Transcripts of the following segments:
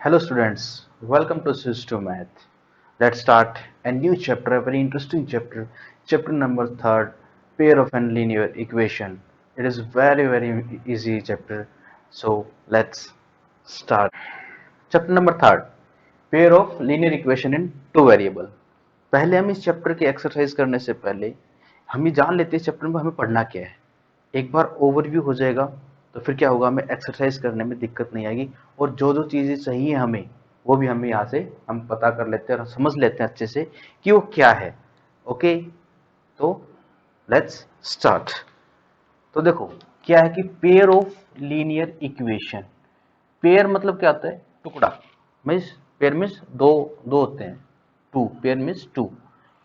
Hello students, welcome to System Math. Let's start a new chapter, a very interesting chapter, chapter number 3rd, pair of and linear equation. It is very easy chapter. So let's start. Chapter number 3rd, pair of linear equation in two variable. पहले हम इस chapter की exercise करने से पहले हम ये जान लेते हैं इस चैप्टर में हमें पढ़ना क्या है। एक बार ओवरव्यू हो जाएगा तो फिर क्या होगा, हमें एक्सरसाइज करने में दिक्कत नहीं आएगी और जो जो चीजें चाहिए हमें वो भी हमें यहाँ से हम पता कर लेते हैं और समझ लेते हैं अच्छे से कि वो क्या है। ओके, तो लेट्स स्टार्ट। तो देखो क्या है कि pair of linear equation. Pair मतलब क्या होता है? टुकड़ा। मीन्स पेयर मीन्स दो, दो होते हैं। टू पेयर मीन्स टू,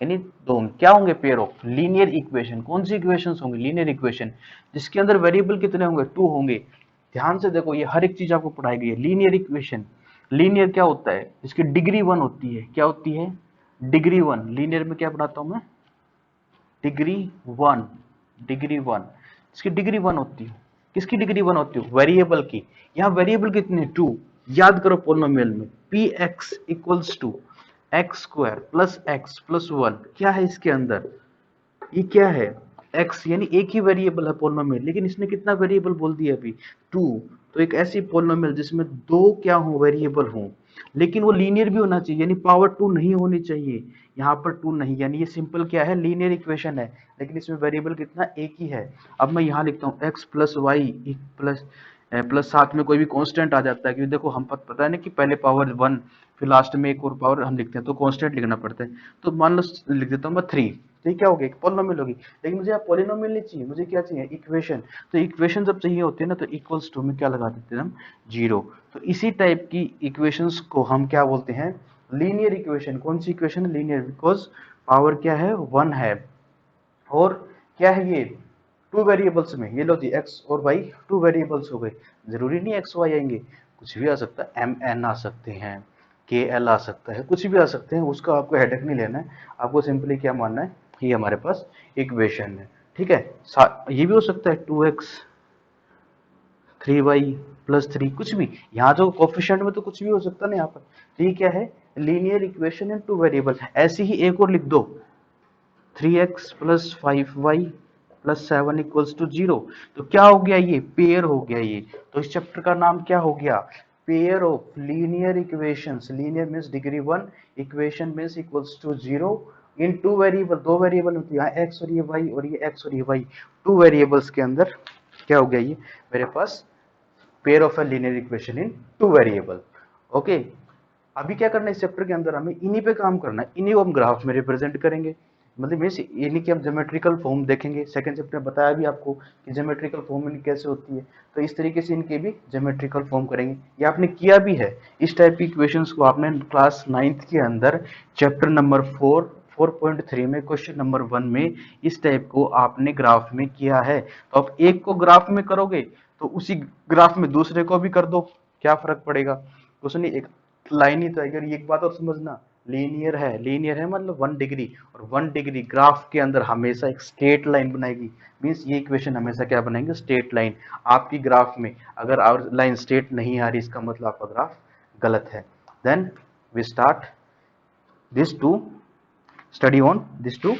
यानी दो क्या होंगे? Pair of linear equation. कौन सी इक्वेशंस होंगी? लीनियर इक्वेशन जिसके अंदर वेरिएबल कितने होंगे? टू होंगे। ध्यान से देखो, ये हर एक चीज आपको पढ़ाई गई है। लीनियर इक्वेशन, लीनियर क्या होता है? इसकी डिग्री वन होती है। क्या होती है? Degree one. लीनियर में क्या पढ़ाता हूं मैं? Degree one. डिग्री वन, इसकी डिग्री वन होती है। किसकी डिग्री वन होती है? वेरिएबल की। यहाँ वेरिएबल कितने? टू। याद करो पोलिनोमियल में P x equals to x square plus x plus one. क्या है इसके अंदर? ये क्या है? x, यानी एक ही वेरिएबल है पोलिनोमियल, लेकिन इसने कितना वेरिएबल बोल दिया अभी? टू। तो एक ऐसी पोलिनोमियल जिसमें दो क्या हो? वेरिएबल हो, लेकिन वो लीनियर भी होना चाहिए, यानी पावर टू नहीं होनी चाहिए। यहाँ पर टू नहीं, यानी ये सिंपल क्या है? लीनियर इक्वेशन है, लेकिन इसमें वेरिएबल कितना? एक ही है। अब मैं यहाँ लिखता हूँ x plus y plus plus साथ में कोई भी कांस्टेंट आ जाता है, क्योंकि देखो हम पता है ना कि पहले पावर वन फिर लास्ट में एक और पावर हम लिखते हैं, तो कांस्टेंट लिखना पड़ता है। तो मान लो लिख देता हूँ मैं थ्री। तो ये क्या होगी? एक पोलिनोमियल होगी। लेकिन मुझे यहाँ पोलिनोमियल नहीं चाहिए, मुझे क्या चाहिए? इक्वेशन। तो इक्वेशन जब चाहिए होती है ना, तो इक्वल्स टू में क्या लगा देते हैं हम? जीरो। तो इसी टाइप की इक्वेशंस को हम क्या बोलते हैं? Linear equation. कौन सी इक्वेशन? लीनियर, बिकॉज पावर क्या है? वन है। और क्या है ये? टू वेरिएबल्स में। ये लो जी, एक्स और वाई टू वेरिएबल्स हो गए। जरूरी नहीं एक्स वाई आएंगे, कुछ भी आ सकता है। एम एन आ सकते हैं, के एल आ सकता है, कुछ भी आ सकते हैं। उसका आपको हेडेक नहीं लेना है। आपको सिंपली क्या मानना है? ये हमारे पास इक्वेशन है, ठीक है। ये भी हो सकता है two x three y plus three, कुछ भी। यहाँ जो कोफिशिएंट में तो कुछ भी हो सकता है ना यहाँ पर। तो ये क्या है? Linear equation in two variable. ऐसे ही एक और लिख दो, three x plus five y plus seven equals to zero. तो क्या हो गया? ये पेयर हो गया ये। तो इस चैप्टर का नाम क्या हो गया? Pair of linear equations. Linear means degree one, equation means equals to zero in two variable. दो वेरिएबल होती है, यहाँ एक्स और ये वाई, और ये एक्स और ये वाई। टू वेरिएबल्स के अंदर क्या हो गया ये मेरे पास? Pair of a linear equation in two variable. Okay, अभी क्या करना है इस चैप्टर के अंदर? हमें इन्हीं पे काम करना है, इन्हीं को हम ग्राफ में रिप्रेजेंट करेंगे। मतलब मीन्स इन्हीं की हम ज्योमेट्रिकल फॉर्म देखेंगे। सेकंड चैप्टर में बताया भी आपको कि ज्योमेट्रिकल फॉर्म इनकी कैसे होती है। तो इस तरीके से इनके भी ज्योमेट्रिकल फॉर्म करेंगे। ये आपने किया भी है, इस टाइप की इक्वेशंस को आपने क्लास 9th के अंदर चैप्टर नंबर 4.3 में क्वेश्चन नंबर 1 में इस टाइप को आपने ग्राफ में किया है। तो आप एक को ग्राफ में करोगे तो उसी ग्राफ में दूसरे को भी कर दो, क्या फर्क पड़ेगा? कुछ नहीं, एक लाइन ही तो है। अगर एक बात और समझना, लीनियर है, लीनियर है मतलब वन डिग्री, और वन डिग्री ग्राफ के अंदर हमेशा एक स्ट्रेट लाइन बनाएगी। मीन्स ये इक्वेशन हमेशा क्या बनाएंगे? Straight line. आपकी ग्राफ में अगर और लाइन स्ट्रेट नहीं आ रही, इसका मतलब आपका ग्राफ गलत है। Then we start this to study on these two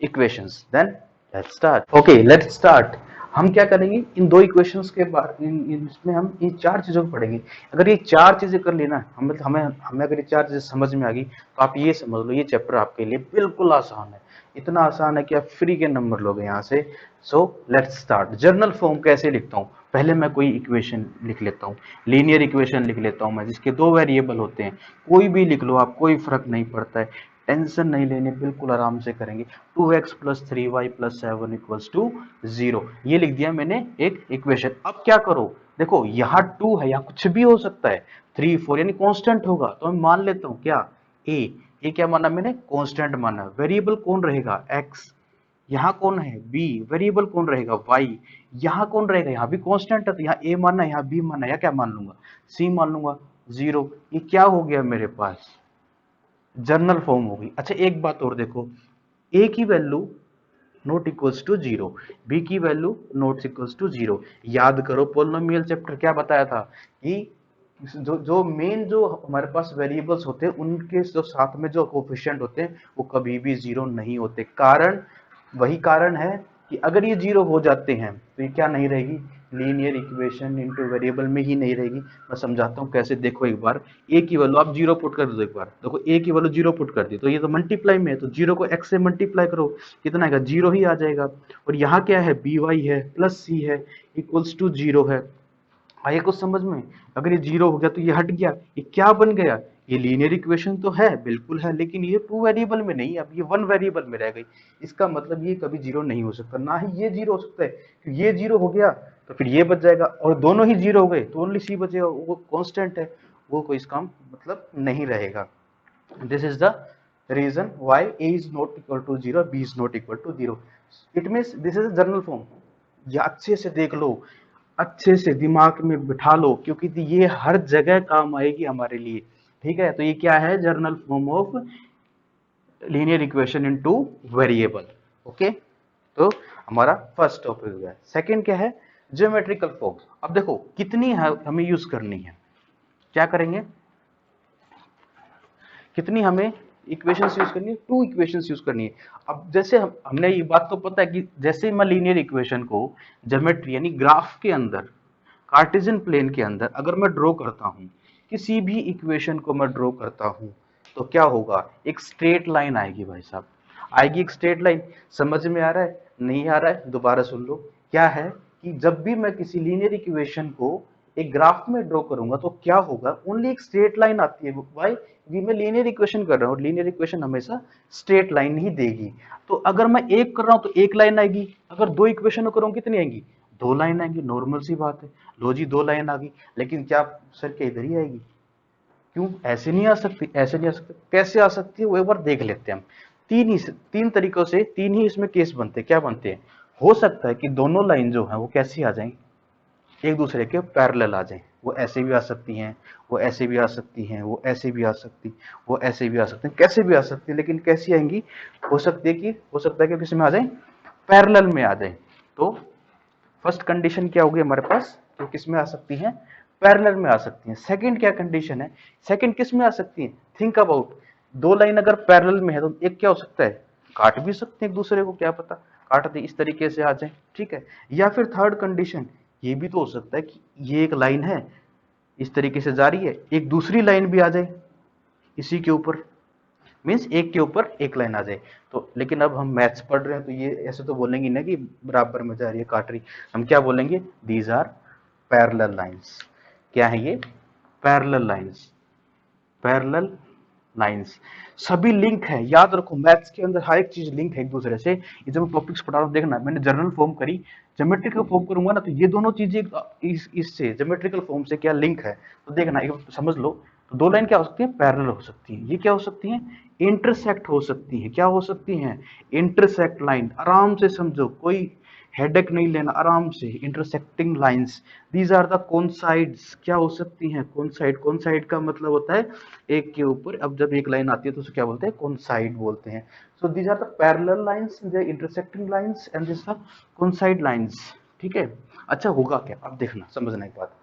equations. Then let's start. Okay, let's start. हम क्या करेंगे? इन दो इक्वेशंस के बाद इसमें हम इन चार चीजों को पढ़ेंगे। अगर ये चार चीजें कर लेना, हमें हमें अगर ये चार चीजें समझ में आ गई, तो आप ये समझ लो ये चैप्टर आपके लिए बिल्कुल आसान है। इतना आसान है कि आप फ्री के नंबर लोगे यहाँ से। So let's start. Journal form कैसे लिखता हूँ? पहले मैं कोई इक्वेशन लिख लेता हूँ, लीनियर इक्वेशन लिख लेता हूँ मैं, जिसके दो वेरिएबल होते हैं। कोई भी लिख लो आप, कोई फर्क नहीं पड़ता है। टेंशन नहीं लेनी, बिल्कुल आराम से करेंगे। Two x plus three y plus seven equals to zero, ये लिख दिया मैंने एक इक्वेशन। अब क्या करो? देखो यहाँ टू है, यहाँ कुछ भी हो सकता है। थ्री फोर यानी कांस्टेंट होगा, तो मैं मान लेता हूँ क्या? ए। ये क्या माना मैंने? कांस्टेंट माना। वेरिएबल कौन रहेगा? एक्स। यहाँ कौन है? बी। वेरिएबल कौन रहेगा? वाई। यहाँ कौन रहेगा? यहाँ भी कांस्टेंट है, तो यहाँ ए मानना, यहाँ बी मानना, या क्या मान लूंगा? सी मान लूंगा। जीरो। ये क्या हो गया मेरे पास? जर्नल फॉर्म होगी। अच्छा एक बात और देखो, ए की value not equals to zero, B की value not equals to zero. याद करो पोलिनोमियल चैप्टर क्या बताया था कि जो मेन जो हमारे पास वेरिएबल्स होते हैं उनके जो साथ में जो कोफिशिएंट होते हैं वो कभी भी जीरो नहीं होते। कारण वही कारण है कि अगर ये जीरो हो जाते हैं तो ये क्या नहीं रहेगी, लीनियर इक्वेशन इनटू वेरिएबल में ही नहीं रहेगी। मैं समझाता हूँ कैसे। देखो एक बार ए की वैल्यू आप जीरो पुट कर दो, एक बार देखो ए की वैल्यू जीरो पुट कर दी तो ये तो मल्टीप्लाई में है, तो जीरो को एक्स से मल्टीप्लाई करो, कितना आएगा, जीरो ही आ जाएगा। और यहाँ क्या है, बी वाई है प्लस सी है इक्वल्स टू जीरो है। आइए कुछ समझ में, अगर ये जीरो हो गया तो ये हट गया, ये क्या बन गया, ये लीनियर इक्वेशन तो है, बिल्कुल है, लेकिन ये टू वेरिएबल में नहीं, अब ये वन वेरिएबल में रह गई। इसका मतलब ये कभी जीरो नहीं हो सकता, ना ही ये जीरो हो सकता है, क्योंकि ये जीरो हो गया तो फिर ये बच जाएगा, और दोनों ही जीरो हो गए तो ओनली सी बचेगा, वो कांस्टेंट है, वो कोई इसका मतलब नहीं रहेगा। This is the reason why a is not equal to 0, b is not equal to 0. It means this is a general form. ये अच्छे से देख लो, अच्छे से दिमाग में बिठा लो, क्योंकि ये हर जगह काम आएगी हमारे लिए। ठीक है, तो ये क्या है, journal form of linear equation into variable. Okay, तो हमारा फर्स्ट टॉपिक हो गया। सेकंड क्या है, ज्योमेट्रिकल फॉर्म्स। अब देखो कितनी हमें यूज करनी है, क्या करेंगे, कितनी हमें इक्वेशंस यूज करनी है, टू इक्वेशंस यूज करनी है। अब जैसे हमने ये बात तो पता है कि जैसे मैं लीनियर इक्वेशन को ज्योमेट्री यानी ग्राफ के अंदर, कार्टेशियन प्लेन के अंदर अगर मैं ड्रॉ करता हूं, किसी भी इक्वेशन को मैं ड्रॉ करता हूं, तो क्या होगा, एक स्ट्रेट लाइन आएगी भाई साहब, आएगी एक स्ट्रेट लाइन। समझ में आ रहा है, नहीं आ रहा है, दोबारा सुन लो। क्या है कि जब भी मैं किसी लीनियर इक्वेशन को एक ग्राफ में ड्रॉ करूंगा तो क्या होगा, ओनली एक स्ट्रेट लाइन आती है। भाई ये मैं लीनियर इक्वेशन कर रहा हूँ, लीनियर इक्वेशन हमेशा स्ट्रेट लाइन ही देगी। तो अगर मैं एक कर रहा हूं तो एक लाइन आएगी, अगर दो इक्वेशन करूँ कितनी आएंगी, दो लाइन आएंगी, नॉर्मल सी बात है। लो जी दो लाइन आ गई, लेकिन क्या सर क्या इधर ही आएगी, क्यों ऐसे नहीं आ सकती, ऐसे नहीं आ सकती, कैसे आ सकती है वो एक बार देख लेते हैं हम। तीन तरीकों से, तीन ही इसमें केस बनते हैं। क्या बनते हैं, हो सकता है कि दोनों लाइन जो है वो कैसी आ जाएं, एक दूसरे के पैरेलल आ जाएं। वो ऐसे भी आ सकती हैं, वो ऐसे भी आ सकती हैं, वो ऐसे भी आ सकती, वो ऐसे भी आ सकती हैं, कैसे भी आ सकती है, लेकिन कैसी आएंगी, हो सकती है कि, हो सकता है कि किस में आ जाए, पैरेलल में आ जाए। तो फर्स्ट कंडीशन क्या होगी हमारे पास, तो किस में आ सकती हैं, पैरेलल में आ सकती हैं। सेकंड क्या कंडीशन है, सेकंड किस में आ सकती है, थिंक अबाउट, दो लाइन अगर पैरेलल में है तो एक क्या हो सकता है, काट भी सकते हैं एक दूसरे को, क्या पता काट दे, इस तरीके से आ जाए। ठीक है, या फिर थर्ड कंडीशन ये भी तो हो सकता है कि ये एक लाइन है इस तरीके से जा रही है, एक दूसरी लाइन भी आ जाए इसी के ऊपर, मीन्स एक के ऊपर एक लाइन आ जाए। तो लेकिन अब हम मैथ्स पढ़ रहे हैं तो ये ऐसे तो बोलेंगे ना कि बराबर में जा रही है काट रही, हम क्या बोलेंगे, दीज आर पैरेलल लाइंस। क्या है ये, पैरेलल लाइंस, पैरेलल लाइंस। सभी लिंक है, याद रखो मैथ्स के अंदर हर एक चीज लिंक है एक दूसरे से। ये जब मैं टॉपिक्स पढ़ा रहा हूँ देखना, मैंने जनरल फॉर्म करी, ज्योमेट्रिकल फॉर्म करूंगा ना तो ये दोनों चीजें इससे ज्योमेट्रिकल फॉर्म से क्या लिंक है, तो देखना एक समझ लो। तो दो लाइन क्या हो सकती है, पैरेलल हो सकती है। ये क्या हो सकती है, इंटरसेक्ट हो सकती है। क्या हो सकती हैं, इंटरसेक्ट लाइन, आराम से समझो, कोई हेडेक नहीं लेना, आराम से, intersecting lines. These are the coincides. क्या हो सकती हैं, कोनसाइड। कोनसाइड का मतलब होता है एक के ऊपर, अब जब एक लाइन आती है तो उसे क्या बोलते हैं, कोनसाइड बोलते हैं। So these are the parallel lines, they intersecting lines and this are coincide lines. ठीक है, अच्छा होगा क्या, अब देखना समझना एक बात,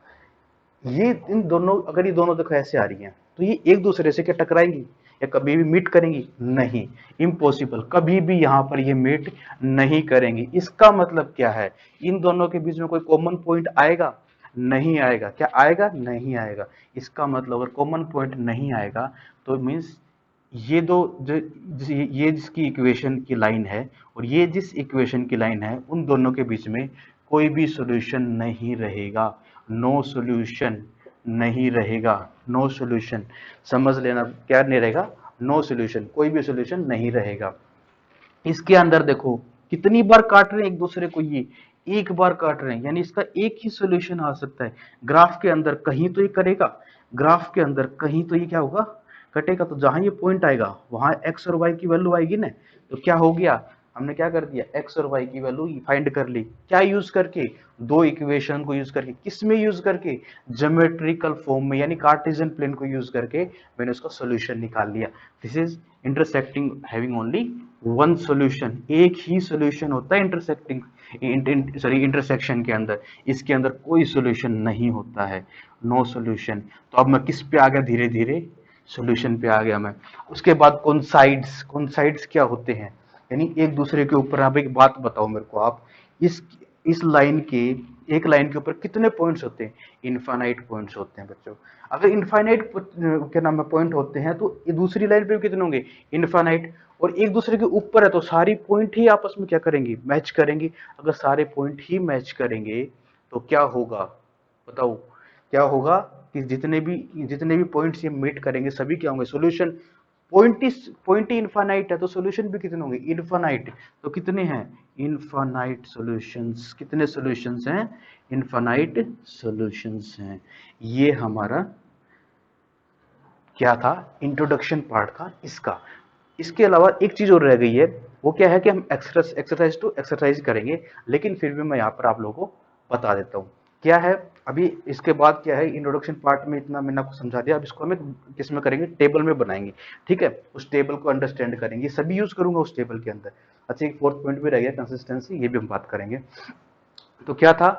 ये इन दोनों, अगर ये दोनों देखो ऐसे आ रही हैं तो ये एक दूसरे से क्या टकराएंगी या कभी भी मीट करेंगी, नहीं, इम्पॉसिबल, कभी भी यहाँ पर ये मीट नहीं करेंगी। इसका मतलब क्या है, इन दोनों के बीच में कोई कॉमन पॉइंट आएगा, नहीं आएगा। क्या आएगा, नहीं आएगा। इसका मतलब अगर कॉमन पॉइंट नहीं आएगा तो मीन्स ये दो जो ये जिसकी इक्वेशन की लाइन है और ये जिस इक्वेशन की लाइन है, उन दोनों के बीच में कोई भी सॉल्यूशन नहीं रहेगा, नो सॉल्यूशन नहीं रहेगा, नो सॉल्यूशन। समझ लेना, क्या नहीं रहेगा, नो सॉल्यूशन, कोई भी सॉल्यूशन नहीं रहेगा। इसके अंदर देखो कितनी बार काट रहे हैं एक दूसरे को, ये एक बार काट रहे हैं, यानी इसका एक ही सॉल्यूशन आ सकता है। ग्राफ के अंदर कहीं तो ये करेगा, ग्राफ के अंदर कहीं तो ये क्या होगा, कटेगा। तो जहां ये पॉइंट आएगा वहां एक्स और वाई की वैल्यू आएगी ना, तो क्या हो गया, हमने क्या कर दिया, एक्स और वाई की वैल्यू फाइंड कर ली, क्या यूज करके, दो इक्वेशन को यूज करके, किस में यूज करके, ज्योमेट्रिकल फॉर्म में, यानी कार्टेशियन प्लेन को यूज करके मैंने उसका सोल्यूशन निकाल लिया। This is intersecting having only one solution, एक ही सोल्यूशन होता है इंटरसेक्टिंग, इंटरसेक्शन के अंदर, इसके अंदर कोई सोल्यूशन नहीं होता है, नो सोल्यूशन। तो अब मैं किस पे आ गया, धीरे धीरे सोल्यूशन पे आ गया मैं। उसके बाद कॉन्साइड्स, कॉन्साइड्स क्या होते हैं, यानी एक दूसरे के ऊपर। आप एक बात बताओ मेरे को, आप इस लाइन के, एक लाइन के ऊपर कितने पॉइंट्स होते हैं, इनफाइनाइट पॉइंट्स होते हैं बच्चों। अगर इनफाइनाइट क्या नाम है पॉइंट होते हैं, तो दूसरी लाइन पे भी कितने होंगे, इनफाइनाइट, और एक दूसरे के ऊपर है तो सारी पॉइंट ही आपस में क्या करेंगी, मैच करेंगी। अगर सारे पॉइंट ही मैच करेंगे तो क्या होगा, बताओ क्या होगा, कि जितने भी पॉइंट्स ये मीट करेंगे सभी क्या होंगे, सॉल्यूशन। पॉइंट ही इनफाइनाइट है तो सॉल्यूशन भी कितने होंगे, इनफाइनाइट। तो कितने हैं, इनफाइनाइट सॉल्यूशंस, कितने सॉल्यूशंस हैं, इनफाइनाइट सॉल्यूशंस हैं। ये हमारा क्या था, इंट्रोडक्शन पार्ट का इसका। इसके अलावा एक चीज और रह गई है, वो क्या है कि हम एक्सरसाइज टू एक्सरसाइज करेंगे, लेकिन फिर भी मैं यहाँ पर आप लोगों को बता देता हूँ क्या है। अभी इसके बाद क्या है, इंट्रोडक्शन पार्ट में इतना मैंने आपको समझा दिया, अब इसको हमें किस में करेंगे, टेबल में बनाएंगे, ठीक है। उस टेबल को अंडरस्टैंड करेंगे, सभी यूज करूंगा उस टेबल के अंदर। अच्छा, एक फोर्थ पॉइंट भी रह गया, कंसिस्टेंसी, ये भी हम बात करेंगे। तो क्या था,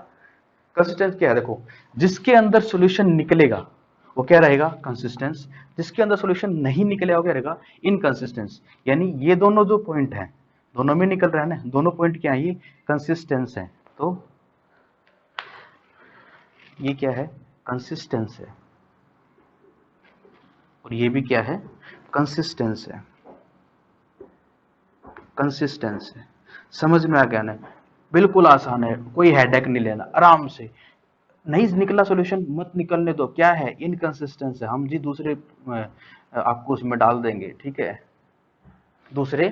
कंसिस्टेंस क्या है, देखो, जिसके अंदर सॉल्यूशन निकलेगा वो क्या रहेगा, कंसिस्टेंस। जिसके अंदर सॉल्यूशन नहीं निकलेगा वो क्या रहेगा, इनकंसिस्टेंस। यानी ये दोनों जो पॉइंट हैं, दोनों में निकल रहा है ना, दोनों पॉइंट क्या है, ये कंसिस्टेंस है। तो ये क्या है, कंसिस्टेंस है, और ये भी क्या है, कंसिस्टेंस है, कंसिस्टेंस है। समझ में आ गया ना, बिल्कुल आसान है, कोई हेडेक नहीं लेना, आराम से। नहीं निकला सॉल्यूशन मत निकलने दो, क्या है, इनकंसिस्टेंस है, हम जी दूसरे आपको उसमें डाल देंगे, ठीक है, दूसरे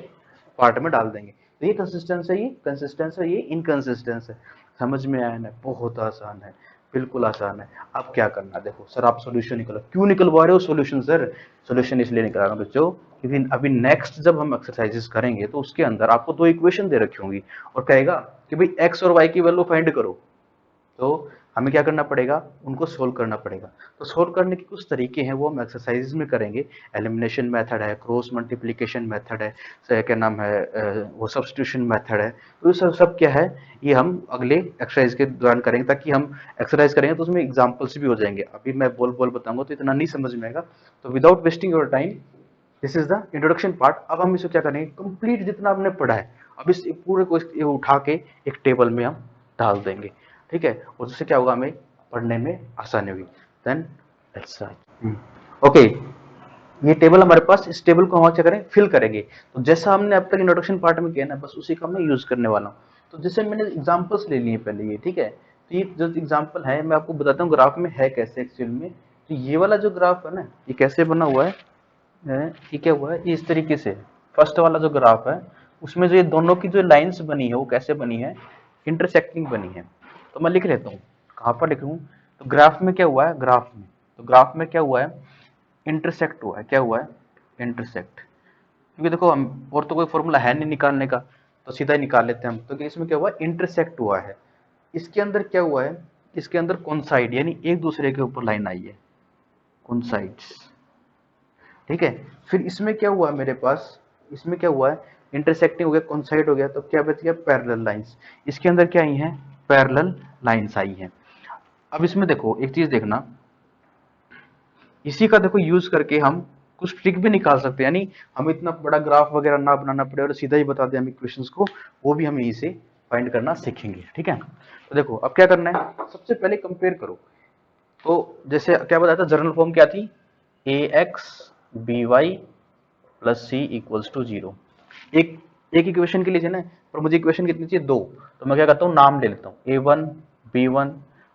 पार्ट में डाल देंगे। तो ये कंसिस्टेंस है, ये कंसिस्टेंस है, ये इनकंसिस्टेंस है। समझ में आया ना, बहुत आसान है, बिल्कुल आसान है। अब क्या करना, देखो सर आप सॉल्यूशन निकलो, क्यों निकलवा रहे हो सॉल्यूशन सर, सॉल्यूशन इसलिए निकला रहा हूँ बच्चों, क्योंकि अभी नेक्स्ट जब हम एक्सरसाइजेस करेंगे तो उसके अंदर आपको दो इक्वेशन दे रखी होंगी, और कहेगा कि भाई एक्स और वाई की वैल्यू फाइंड करो। तो हमें क्या करना पड़ेगा, उनको सोल्व करना पड़ेगा। तो सोल्व करने के कुछ तरीके हैं, वो हम एक्सरसाइज में करेंगे। एलिमिनेशन मेथड है, क्रॉस मल्टीप्लिकेशन मेथड है, क्या नाम है, वो सब्स्टिट्यूशन मेथड है। तो ये सब क्या है, ये हम अगले एक्सरसाइज के दौरान करेंगे, ताकि हम एक्सरसाइज करेंगे तो उसमें एग्जाम्पल्स भी हो जाएंगे। अभी मैं बोल बोल बताऊंगा तो इतना नहीं समझ में आएगा। तो without wasting your time, this is the introduction part. अब हम इसको क्या करेंगे, कंप्लीट जितना हमने पढ़ा है, अब इस पूरे को उठा के एक टेबल में हम डाल देंगे, ठीक है, और उससे क्या होगा, हमें पढ़ने में आसानी होगी। Then let's start. ओके, ये टेबल हमारे पास, इस टेबल को हम क्या करें, फिल करेंगे। तो जैसा हमने अब तक इंट्रोडक्शन पार्ट में किया ना, बस उसी का मैं यूज करने वाला हूँ। तो जैसे मैंने एग्जांपल्स ले लिए पहले, ये ठीक है। तो ये जो एग्जांपल है मैं आपको बताता हूँ ग्राफ में है कैसे एक्चुअल में। तो ये वाला जो ग्राफ है ना, ये कैसे बना हुआ है, ये क्या हुआ है, इस तरीके से। फर्स्ट वाला जो ग्राफ है उसमें जो ये दोनों की जो लाइंस बनी है वो कैसे बनी है, इंटरसेक्टिंग बनी है। तो मैं लिख लेता हूँ, कहाँ पर लिखूँ, तो ग्राफ में क्या हुआ है, ग्राफ में, तो ग्राफ में क्या हुआ है, इंटरसेक्ट हुआ है, क्या हुआ है, इंटरसेक्ट। क्योंकि देखो हम और तो कोई फॉर्मूला है नहीं निकालने का, तो सीधा ही निकाल लेते हैं हम। तो इसमें क्या हुआ, इंटरसेक्ट हुआ है। इसके अंदर क्या हुआ है, इसके अंदर कोइंसाइड, यानी एक दूसरे के ऊपर लाइन आई है, कोइंसाइड्स, ठीक है। फिर इसमें क्या हुआ मेरे पास, इसमें क्या हुआ है, इंटरसेक्टिंग हो गया, कोइंसाइड हो गया, तो क्या बच गया, पैरेलल लाइंस। इसके अंदर क्या आई हैं, पैरेलल लाइंस आई हैं। अब इसमें देखो एक चीज देखना, इसी का देखो यूज करके हम कुछ ट्रिक भी निकाल सकते हैं, यानी हम इतना बड़ा ग्राफ वगैरह ना बनाना पड़े और सीधा ही बता दें हम इक्वेशंस को, वो भी हम यहीं से फाइंड करना सीखेंगे, ठीक है। तो देखो अब क्या करना है, सबसे पहले कंपेयर करो। तो जैसे क्या बताया था, जनरल फॉर्म क्या थी, A X B Y plus C equals to zero. एक एक इक्वेशन के लिए ना, पर मुझे इक्वेशन कितनी चाहिए, दो। तो मैं क्या करता हूँ, नाम ले लेता हूँ, A one B one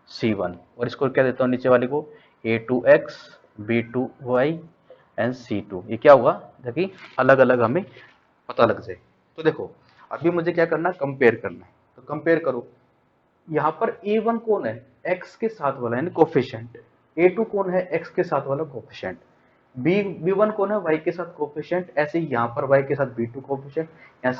C one, और इसको क्या देता हूँ नीचे वाले को, A two X B two Y and C two. ये क्या होगा, ताकि अलग अलग हमें पता लग जाए। तो देखो अभी मुझे क्या करना है, कंपेयर करना है। तो कंपेयर करो, यहाँ पर ए वन कौन है, एक्स के साथ वाला यानी कोफिशिएंट, ए टू कौन है, एक्स के साथ वाला कोफिशिएंट। B1 कौन है, y के साथ कोफिशिएंट, ऐसे ही यहाँ पर y के साथ B2 कोफिशिएंट, यहाँ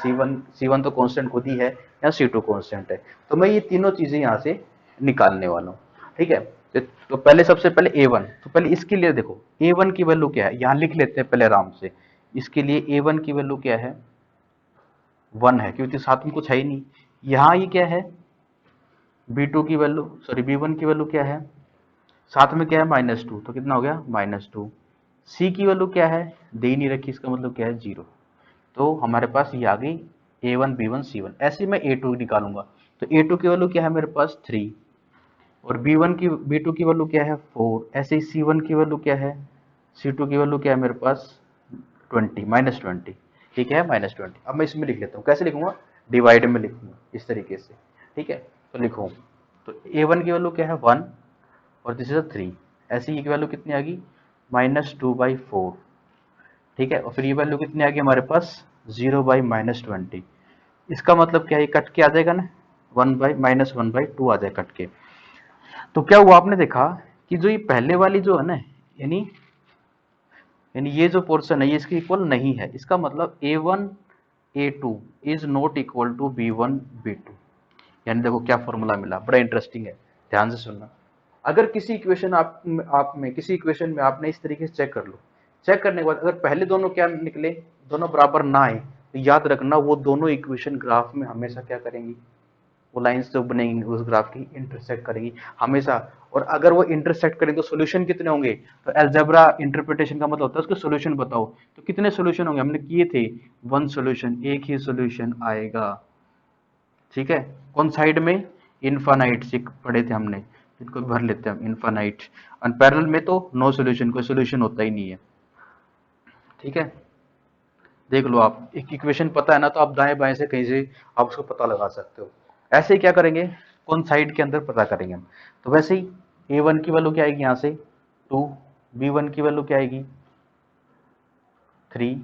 C1 तो कांस्टेंट खुद ही है, यहाँ C2 कांस्टेंट है। तो मैं ये तीनों चीजें यहाँ से निकालने वाला हूँ, ठीक है। तो पहले सबसे पहले A1, तो पहले इसके लिए देखो A1 की वैल्यू क्या है, यहाँ लिख लेते हैं पहले आराम से। इसके लिए A1 की वैल्यू क्या है, 1 है, क्योंकि साथ में कुछ है ही नहीं। यहाँ ये क्या है, B2 की वैल्यू, सॉरी B1 की वैल्यू क्या है, साथ में क्या है -2, तो कितना हो गया -2। सी की वैल्यू क्या है, दे ही नहीं रखी, इसका मतलब क्या है 0। तो हमारे पास ये आ गई A1 B1 C1। ऐसे मैं A2 निकालूंगा, तो A2 की वैल्यू क्या है मेरे पास 3, और B2 की वैल्यू क्या है 4। ऐसे ही C1 की वैल्यू क्या है, C2 की वैल्यू क्या है मेरे पास 20, ठीक है, -20। अब मैं इसमें लिख लेता हूँ, कैसे लिखूंगा, डिवाइड में लिखूंगा इस तरीके से, ठीक है। तो लिखो, तो A1 की वैल्यू क्या है 1, और दिस इज 3। ऐसे ही की वैल्यू कितनी आ गई, -2/4, ठीक है। और फिर ये वैल्यू कितनी आ गई हमारे पास, 0/-20। इसका मतलब क्या है, कट के आ जाएगा ना, 1/-2 आ जाएगा कट के। तो क्या हुआ, आपने देखा कि जो ये पहले वाली जो है ना, यानी यानी ये जो पोर्शन है ये इसके इक्वल नहीं है। इसका मतलब A1 A2 is not equal to B1 B2। यानी देखो क्या फॉर्मूला मिला, बड़ा इंटरेस्टिंग है, ध्यान से सुनना। अगर किसी इक्वेशन आप में किसी इक्वेशन में आपने इस तरीके से चेक कर लो, चेक करने के बाद अगर पहले दोनों क्या निकले, दोनों बराबर ना आए, तो याद रखना वो दोनों इक्वेशन ग्राफ में हमेशा क्या करेंगी, वो लाइंस जो बनेंगी उस ग्राफ की इंटरसेक्ट करेंगी हमेशा। और अगर वो इंटरसेक्ट करें तो सोल्यूशन कितने होंगे, तो अलजेब्रा इंटरप्रिटेशन का मतलब होता है उसके सोल्यूशन बताओ। तो कितने सोल्यूशन होंगे, हमने किए थे 1 सोल्यूशन, एक ही सोल्यूशन आएगा, ठीक है। कौन साइड में, इनफाइनाइट से पढ़े थे हमने, इनको भर लेते हैं हम, इनफाइनाइट। पैरेलल में तो नो सोल्यूशन, कोई सोल्यूशन होता ही नहीं है, ठीक है। देख लो आप, एक इक्वेशन पता है ना, तो आप दाएं बाएं से कहीं से आप उसको पता लगा सकते हो। ऐसे ही क्या करेंगे, कौन साइड के अंदर पता करेंगे हम। तो वैसे ही A1 की वैल्यू क्या आएगी, यहाँ से 2, B1 की वैल्यू क्या आएगी 3,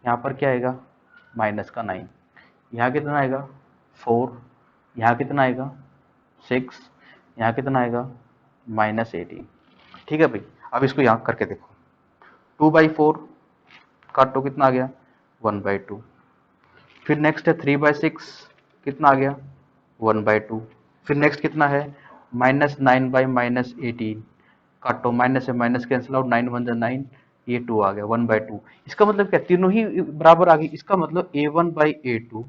यहाँ पर क्या आएगा -9, यहाँ कितना आएगा 4, यहाँ कितना आएगा 6, यहाँ कितना आएगा -18, ठीक है भाई। अब इसको यहाँ करके देखो, 2/4 काटो, कितना आ गया 1/2। फिर नेक्स्ट है 3/6, कितना आ गया 1/2। फिर नेक्स्ट कितना है -9/-18, काटो, माइनस से माइनस कैंसिल आउट, 9 1 9, ये 2 आ गया 1/2। इसका मतलब क्या, तीनों ही बराबर आ गई। इसका मतलब A1/A2,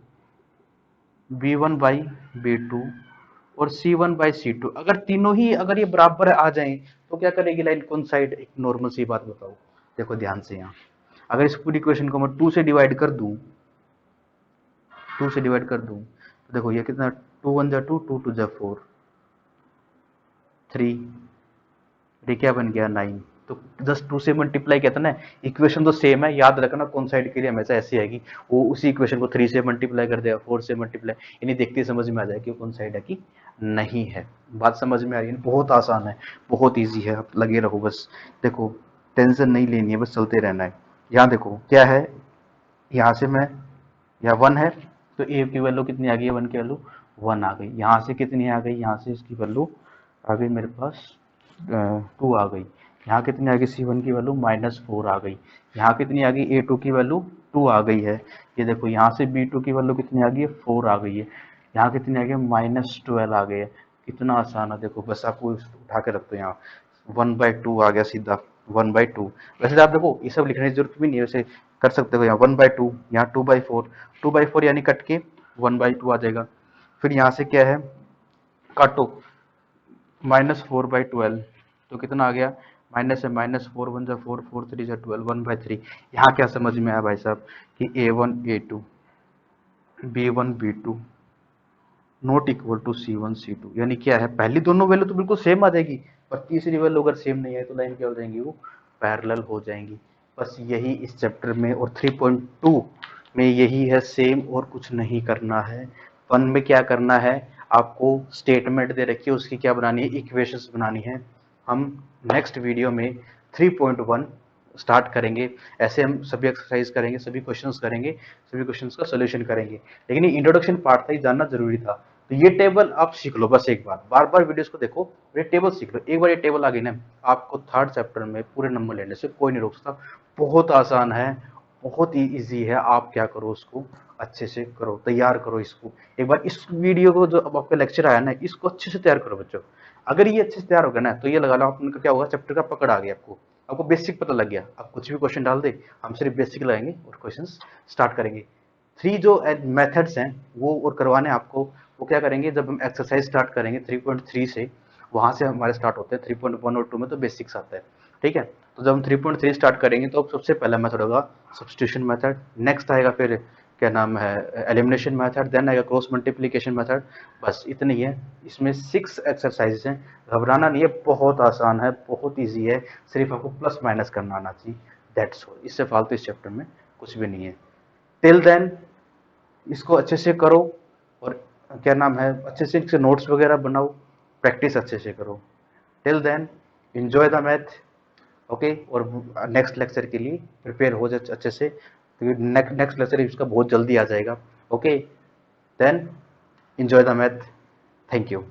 B1/B2 और C1/C2, अगर तीनों ही अगर ये बराबर आ जाएं तो क्या करेगी लाइन, कौन साइड, एक नॉर्मल सी बात बताओ, देखो ध्यान से। यहाँ अगर इस पूरी इक्वेशन को मैं 2 से डिवाइड कर दूं, 2 से डिवाइड कर दूं, तो देखो ये कितना, 2 1 2, 2 2 4, 3, ये क्या बन गया 9। तो जस्ट 2 से मल्टीप्लाई किया था ना, इक्वेशन तो सेम है, याद रखना कौन साइड के लिए हमेशा ऐसी आएगी, वो उसी इक्वेशन को 3 से मल्टीप्लाई कर देगा, 4 से मल्टीप्लाई, यानी देखते ही समझ में आ जाएगी कौन साइड है कि नहीं है। बात समझ में आ रही है, बहुत आसान है, बहुत ईजी है, आप लगे रहो बस। देखो टेंशन नहीं लेनी है, बस चलते रहना है। यहाँ देखो क्या है, यहाँ से मैं, यहाँ 1 है, तो ए की वैल्यू कितनी आ गई है, 1 की वैल्यू 1 आ गई। यहाँ से कितनी आ गई, यहाँ से इसकी वैल्यू आ गई मेरे पास 2 आ गई। यहाँ कितनी आ गई, C1 की वैल्यू -4 आ गई। यहाँ कितनी आ गई, A2 की वैल्यू 2 आ गई है। ये देखो यहाँ से B2 की वैल्यू कितनी आ गई है, 4 आ गई है। यहाँ कितनी आ गई, -12 आ गई है। कितना आसान है, देखो बस आपको उठा के रखते हो, यहाँ 1/2 आ गया सीधा, 1/2। वैसे आप देखो ये सब लिखने की जरूरत भी नहीं है, वैसे कर सकते हो। यहाँ 1/2, यहाँ 2/4, 2/4 यानी कट के 1/2 आ जाएगा। फिर यहाँ से क्या है, काटो, -4/12, तो कितना आ गया, माइनस से -4 1 जा 4, 4 3 जा 12, 1/3। यहाँ क्या समझ में आया भाई साहब कि A1 A2 B1 B2 not equal to C1 C2, यानी क्या है, पहली दोनों वैल्यू तो बिल्कुल सेम आ जाएगी, पर तीसरी वैल्यू अगर सेम नहीं है तो लाइन क्या हो जाएंगी, वो पैरेलल हो जाएंगी। बस यही इस चैप्टर में और 3.2 में यही है, सेम, और कुछ नहीं करना है। 1 में क्या करना है, आपको स्टेटमेंट दे रखी है, उसकी क्या बनानी है, इक्वेशंस बनानी है। हम नेक्स्ट वीडियो में 3.1 स्टार्ट करेंगे। ऐसे हम सभी एक्सरसाइज करेंगे, सभी क्वेश्चंस करेंगे, सभी क्वेश्चंस का सोल्यूशन करेंगे। लेकिन ये इंट्रोडक्शन पार्ट था, ये जानना जरूरी था। तो ये टेबल आप सीख लो बस एक बार, बार बार वीडियोस को देखो, ये टेबल सीख लो। एक बार ये टेबल आ गई ना, आपको थर्ड चैप्टर में पूरे नंबर लेने से कोई नहीं रोक सकता। बहुत आसान है, बहुत ही ईजी है। आप क्या करो, उसको अच्छे से करो, तैयार करो इसको। एक बार इस वीडियो को, जो अब आपका लेक्चर आया ना, इसको अच्छे से तैयार करो बच्चों। अगर ये अच्छे से तैयार हो गया ना, तो ये लगा लो आपका क्या होगा, चैप्टर का पकड़ आ गया आपको, आपको बेसिक पता लग गया। आप कुछ भी क्वेश्चन डाल दे, हम सिर्फ बेसिक लगाएंगे और क्वेश्चन स्टार्ट करेंगे। थ्री जो मेथड्स हैं वो और करवाने आपको, वो क्या करेंगे, जब हम एक्सरसाइज स्टार्ट करेंगे 3.3 से, वहां से हमारे स्टार्ट होते हैं। 3.1 और 2 में तो बेसिक्स आता है, ठीक है। तो जब हम 3.3 स्टार्ट करेंगे तो सबसे पहला मेथड होगा सब्स्टिट्यूशन मेथड, नेक्स्ट आएगा फिर क्या नाम है एलिमिनेशन मेथड, देन आएगा क्रॉस मल्टीप्लिकेशन मेथड। बस इतनी है। इसमें 6 एक्सरसाइज हैं, घबराना नहीं है, बहुत आसान है, बहुत ईजी है। सिर्फ आपको प्लस माइनस करना आना चाहिए, दैट्स ऑल। इससे फालतू इस चैप्टर में कुछ भी नहीं है। टिल देन इसको अच्छे से करो, और क्या नाम है, अच्छे से इसके नोट्स वगैरह बनाओ, प्रैक्टिस अच्छे से करो। Till then enjoy the math, okay. और नेक्स्ट लेक्चर के लिए प्रिपेयर हो जाए अच्छे से, क्योंकि नेक्स्ट लेक्चर इसका बहुत जल्दी आ जाएगा, okay. Then enjoy the math, thank you.